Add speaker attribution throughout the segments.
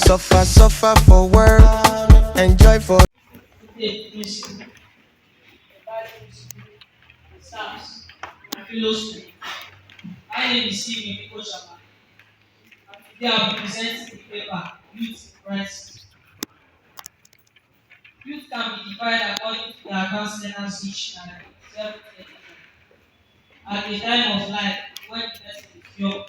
Speaker 1: Suffer, suffer for work, enjoy for.
Speaker 2: Today, Miss staffs, my fellow students, my name is Riko Shammah, and today I'll be presenting the paper Youth Crisis. Youth can be divided according to the advanced learners dictionary, 7th at the time of life when the person is young,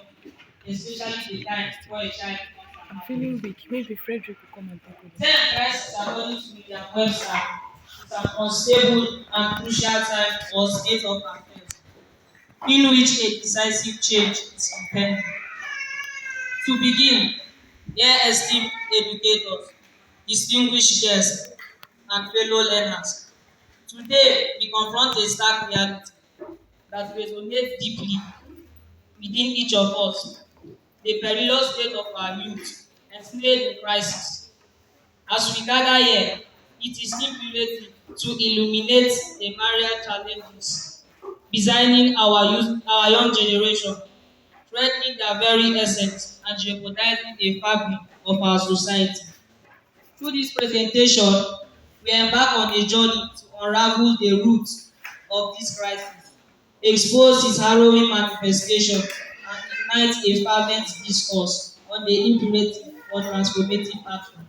Speaker 2: especially the time when a child becomes
Speaker 3: I'm
Speaker 2: an adult.
Speaker 3: feeling weak. Maybe Frederick will come and talk with them.
Speaker 2: 10 crisis according to William Webster is an unstable and crucial time or state of affairs in which a decisive change is impending. To begin, dear esteemed educators, distinguished guests, and fellow learners, today we confront a stark reality that resonates deeply within each of us, the perilous state of our youth, enslaved in crisis. As we gather here, it is imperative to illuminate the myriad challenges designing our young generation, threatening their very essence and jeopardizing the fabric of our society. Through this presentation, we embark on a journey to unravel the roots of this crisis, expose its harrowing manifestation, and ignite a fervent discourse on the imperative for transformative action.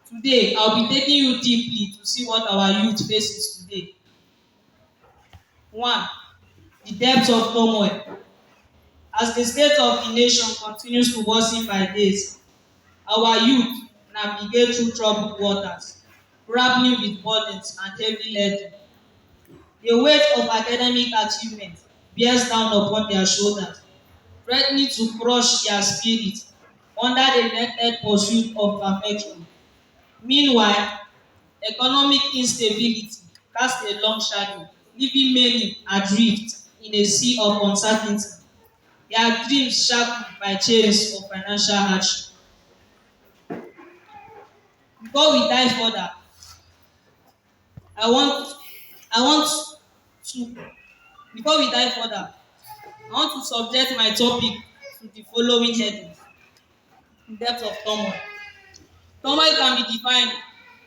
Speaker 2: Today, I'll be taking you deeply to see what our youth faces today. One, the depth of turmoil. As the state of the nation continues to worsen by days, our youth navigate through troubled waters, grappling with burdens and heavy laden. The weight of academic achievement bears down upon their shoulders, threatening to crush their spirit under the relentless pursuit of perfection. Meanwhile, economic instability casts a long shadow, leaving many adrift in a sea of uncertainty, their dreams shackled by chains of financial hardship. Before we dive further, I want I want to before we dive further, I want to subject my topic to the following headings: depth of turmoil. Turmoil can be defined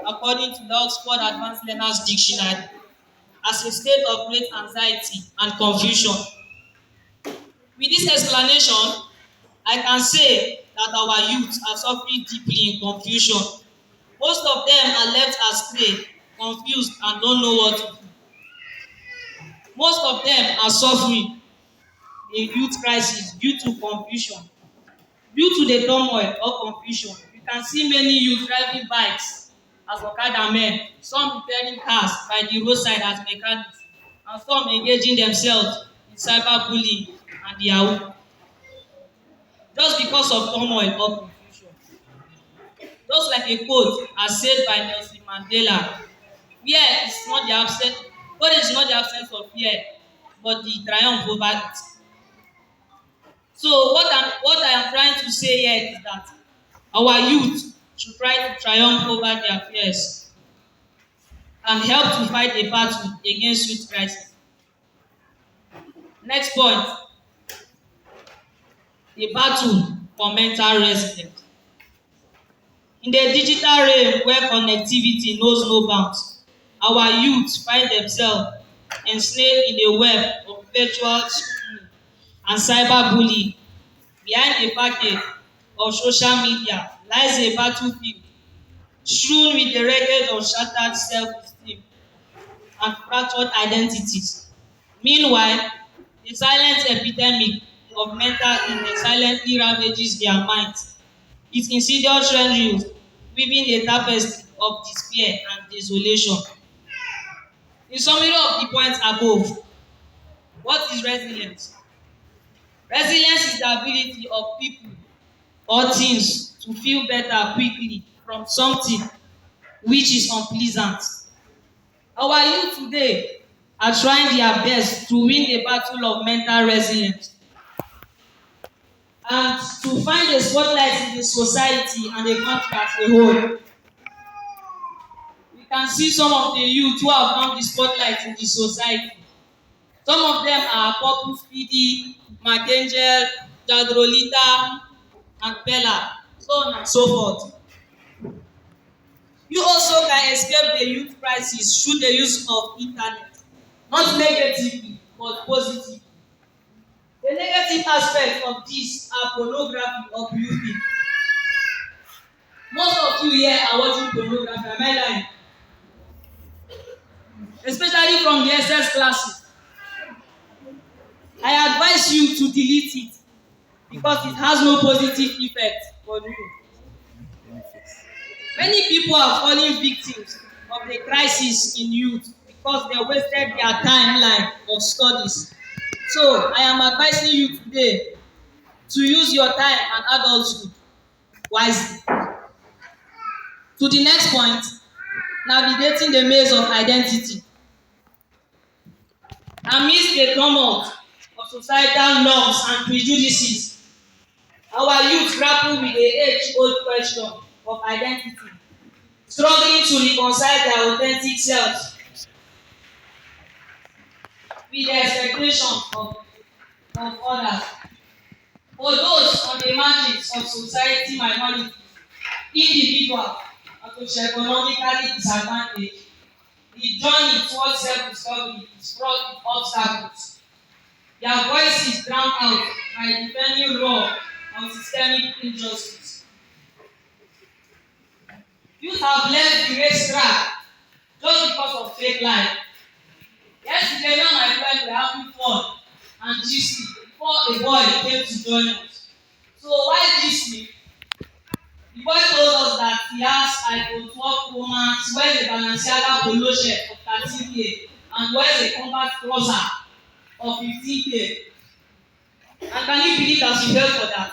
Speaker 2: according to the Oxford Advanced Learners Dictionary as a state of great anxiety and confusion. With this explanation, I can say that our youth are suffering deeply in confusion. Most of them are left astray, confused, and don't know what to do. Most of them are suffering a youth crisis due to confusion. Due to the turmoil or confusion, you can see many youth driving bikes as okada men, some repairing cars by the roadside as mechanics, and some engaging themselves in cyberbullying and yahoo, just because of turmoil or confusion. Just like a quote as said by Nelson Mandela, fear is not the absence, what is not the absence of fear, but the triumph over it. So what I am trying to say here is that our youth should try to triumph over their fears and help to fight a battle against youth crisis. Next point, the battle for mental resilience. In the digital realm where connectivity knows no bounds, our youth find themselves enslaved in a web of virtual schooling and cyberbullying. Behind the package of social media lies a battlefield strewn with the wreckage of shattered self-esteem and fractured identities. Meanwhile, the silent epidemic of mental illness silently ravages their minds. Its insidious rendrils weaving a tapestry of despair and desolation. In summary of the points above, what is resilience? Resilience is the ability of people or things to feel better quickly from something which is unpleasant. Our youth today are trying their best to win the battle of mental resilience and to find a spotlight in the society and the country as a whole. We can see some of the youth who have found the spotlight in the society. Some of them are Purple Speedy, Markangel, Jadrolita, and Bella. So so on and so forth. You also can escape the youth crisis through the use of internet, not negatively but positively. The negative aspect of this are pornography or beauty. Most of you here are watching pornography, am I lying? Especially from the SS classes. I advise you to delete it because it has no positive effect on you. Many people are falling victims of the crisis in youth because they wasted their timeline of studies. So I am advising you today to use your time and adulthood wisely. To the next point, navigating the maze of identity. Amidst the tumult of societal norms and prejudices, our youth grapple with the age-old question of identity, struggling to reconcile their authentic selves with the expectations of others. For those on the margins of society minority, individuals, and socioeconomically disadvantaged, the journey towards self-discovery is fraught with obstacles. Their voices drowned out by defending raw and systemic injustice. Youth have left the racetrack just because of fake life. Yesterday, me and my friend were having fun and gisting before a boy came to join us. So why gisting? The boy told us that he has iPhone 12 Pro Max, wears a Balenciaga polo shirt of 13K, and wears a combat trouser of 15K. And can you believe that she fell for that?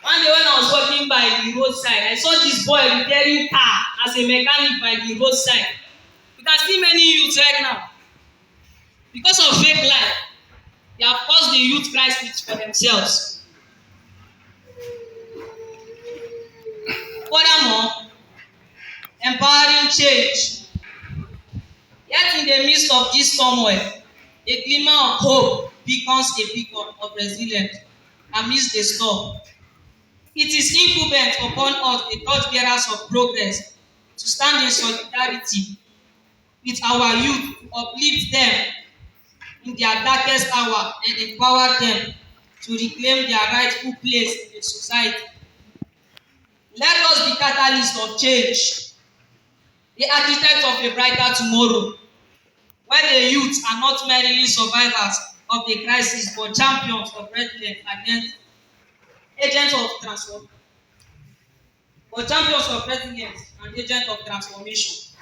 Speaker 2: One day when I was walking by the roadside, I saw this boy repairing car as a mechanic by the roadside. You can see many youths right now. Because of fake life, they have caused the youth crisis for themselves. Furthermore, empowering change. Yet in the midst of this turmoil, a glimmer of hope becomes a beacon of resilience amidst the storm. It is incumbent upon us, the torchbearers of progress, to stand in solidarity with our youth, to uplift them in their darkest hour and empower them to reclaim their rightful place in society. Let us be catalysts of change, the architects of a brighter tomorrow, where the youth are not merely survivors of the crisis but champions of resilience against agents of transformation. But champions of resilience and agents of transformation.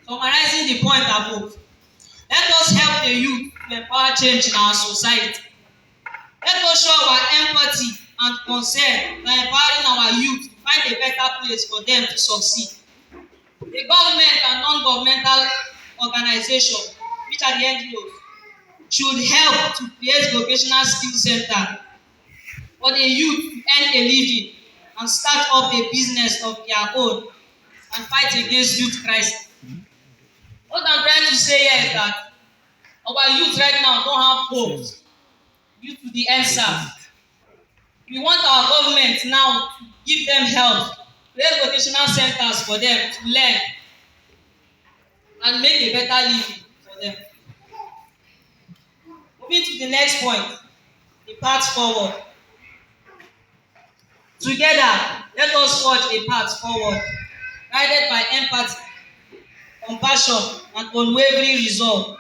Speaker 2: Summarizing the point above, let us help the youth to empower change in our society. Let us show our empathy and concern by empowering our youth to find a better place for them to succeed. The government and non-governmental organizations, which are the NGOs, should help to create vocational skill center for the youth to earn a living and start up a business of their own and fight against youth crisis. What I'm trying to say here is that our youth right now don't have hope due to the answer. We want our government now to give them help, create vocational centers for them to learn and make a better living for them. Moving to the next point, the path forward. Together, let us forge a path forward, guided by empathy, compassion, and unwavering resolve.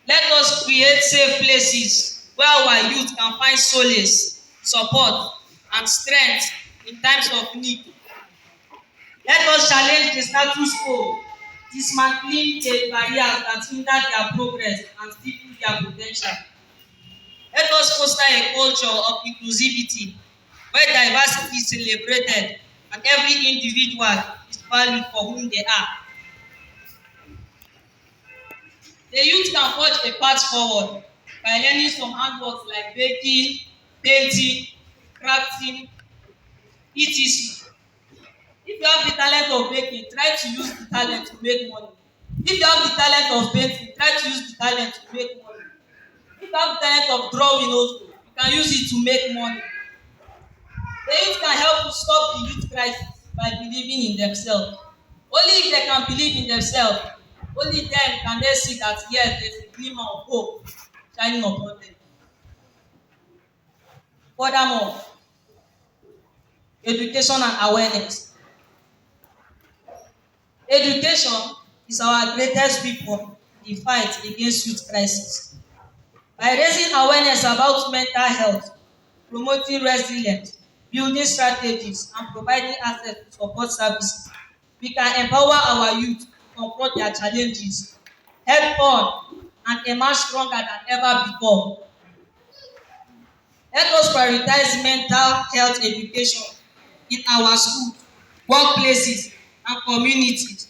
Speaker 2: Let us create safe places where our youth can find solace, support, and strength in times of need. Let us challenge the status quo, dismantling the barriers that hinder their progress and stifle their potential. Let us foster a culture of inclusivity where diversity is celebrated and every individual is valued for whom they are. The youth can forge a path forward by learning some handworks like baking, painting, crafting, etc. If you have the talent of baking, try to use the talent to make money. If you have the talent of painting, try to use the talent to make money. If you have the talent of drawing also, you can use it to make money. The youth can help to stop the youth crisis by believing in themselves. Only if they can believe in themselves, only then can they see that yes, there's a glimmer of hope shining upon them. Furthermore, education and awareness. Education is our greatest weapon in the fight against youth crisis. By raising awareness about mental health, promoting resilience, building strategies, and providing access to support services, we can empower our youth to confront their challenges head on and emerge stronger than ever before. Let us prioritize mental health education in our schools, workplaces, and communities,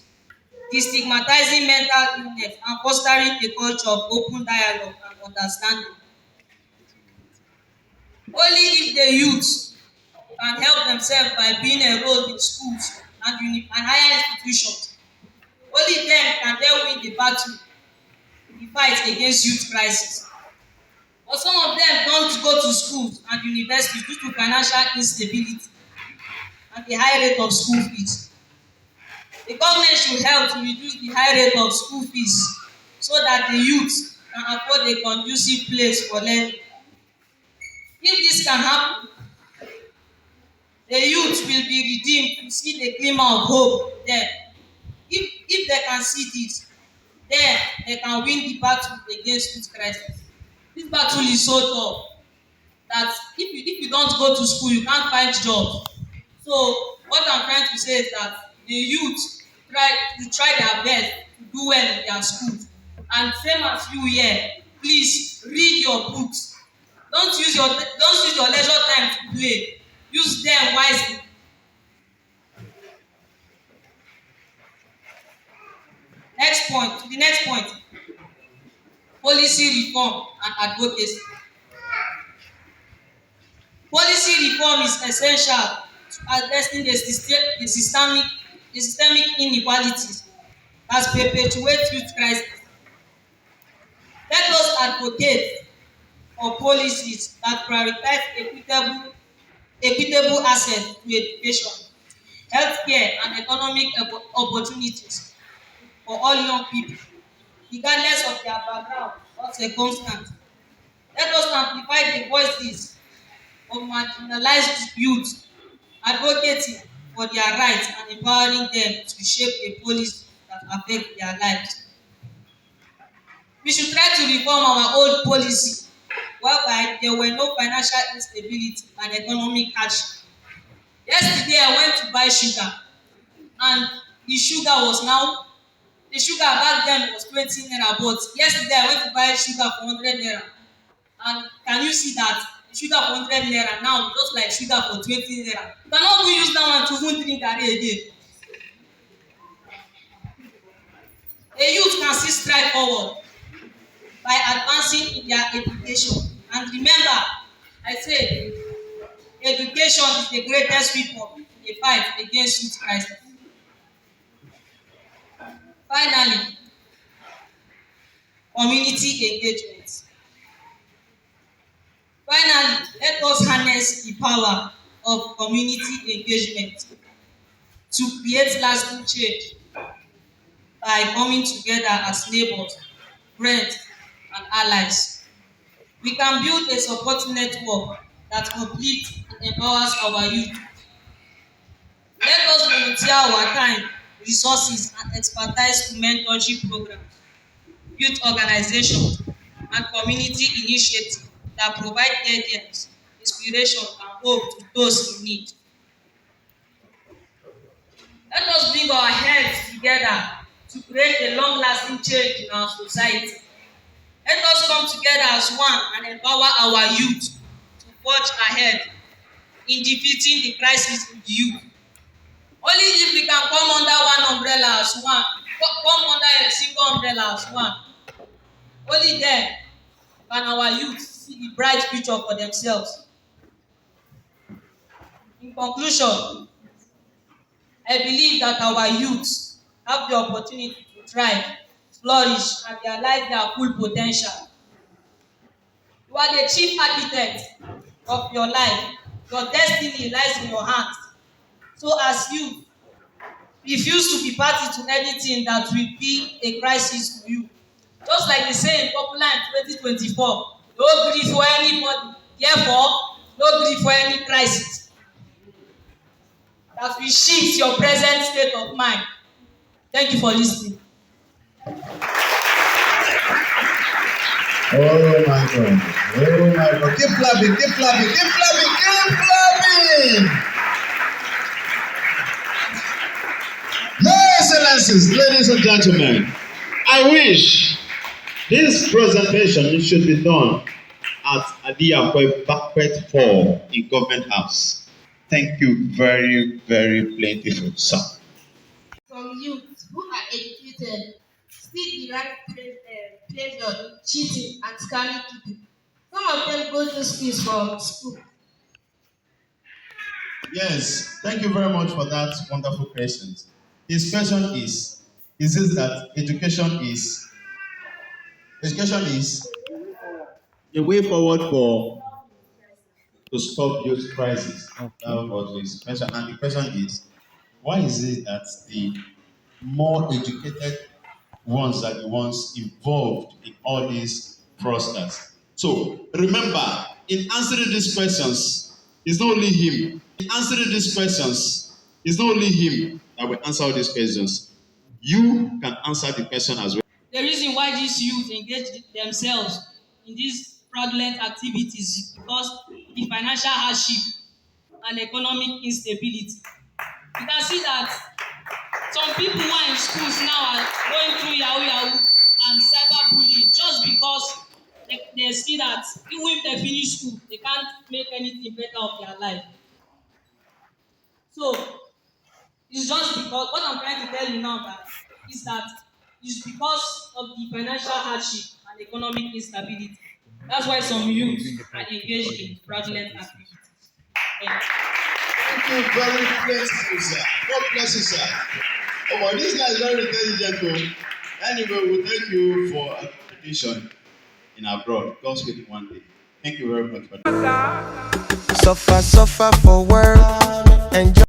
Speaker 2: destigmatizing mental illness and fostering a culture of open dialogue and understanding. Only if the youth can help themselves by being enrolled in schools and higher institutions, only then can they win the battle, the fight against youth crisis. But some of them don't go to schools and universities due to financial instability and the high rate of school fees. The government should help to reduce the high rate of school fees so that the youth can afford a conducive place for learning. If this can happen, the youth will be redeemed to see the glimmer of hope there. If they can see this, then they can win the battle against youth crisis. This battle is so tough that if you don't go to school, you can't find jobs. So what I'm trying to say is that the youth try their best to do well in their schools. And same as you here, please read your books. Don't use your leisure time to play. Use them wisely. The next point, policy reform and advocacy. Policy reform is essential to addressing the systemic inequalities that perpetuate youth crisis. Let us advocate for policies that prioritize equitable access to education, healthcare, and economic opportunities for all young people, regardless of their background or circumstance. Let us amplify the voices of marginalized youth, advocating for their rights and empowering them to shape a policy that affect their lives. We should try to reform our old policy whereby there were no financial instability and economic hardship. Yesterday I went to buy sugar and the sugar back then was 20 naira, but yesterday I went to buy sugar for 100 naira. And can you see that the sugar for 100 naira now just like sugar for 20 naira? You cannot even use that one to even drink garri again. A youth can still strive forward by advancing in their education. And remember, I say education is the greatest weapon in the fight against youth crisis. Finally, community engagement. Finally, let us harness the power of community engagement to create lasting change by coming together as neighbors, friends, and allies. We can build a support network that uplifts and empowers our youth. Let us volunteer our time, resources, and expertise to mentorship programs, youth organizations, and community initiatives that provide guidance, inspiration, and hope to those in need. Let us bring our heads together to create a long-lasting change in our society. Let us come together as one and empower our youth to forge ahead in defeating the crisis in the youth. Only if we can come under one umbrella as one, come under a single umbrella as one, only then can our youth see the bright future for themselves. In conclusion, I believe that our youth have the opportunity to thrive, flourish, and realize their full po ten tial. You are the chief architect of your life. Your destiny lies in your hands. So as you refuse to be party to anything that will be a crisis to you. Just like the saying popular in 2024, no gree for anybody, therefore, no gree for any crisis that will shift your present state of mind. Thank you for listening.
Speaker 4: Oh my God. Oh my God. Keep clapping, keep clapping, keep clapping, keep clapping. Your Excellencies, ladies and gentlemen, I wish this presentation should be done at Adiyakwe Banquet Hall in Government House. Thank you very, very plentiful, sir.
Speaker 5: Some youth who are educated still derive pleasure in cheating and scamming people. Some of them go to schools from school.
Speaker 4: Yes, thank you very much for that wonderful question. His question is this that education is a way forward for to stop youth crisis. That was his question. And the question is, why is it that the more educated ones are the ones involved in all these fraudsters? So remember, in answering these questions, it's not only him. In answering these questions, it's not only him that will answer all these questions. You can answer the question as well.
Speaker 2: The reason why these youth engage themselves in these fraudulent activities is because the financial hardship and economic instability. You can see that some people who are in schools now are going through yahoo yahoo and cyberbullying just because they see that even if they finish school, they can't make anything better of their life. So it's just because what I'm trying to tell you now that is that it's because of the financial hardship and economic instability. That's why some youth are engaged in fraudulent activities. Thank you.
Speaker 4: Thank you very plentiful, sir. God bless you, sir. Oh, well, this guy is very intelligent, though. Anyway, we thank you for accommodation in abroad. God's will one day. Thank you very much for that.
Speaker 1: Suffer, suffer for work. Enjoy.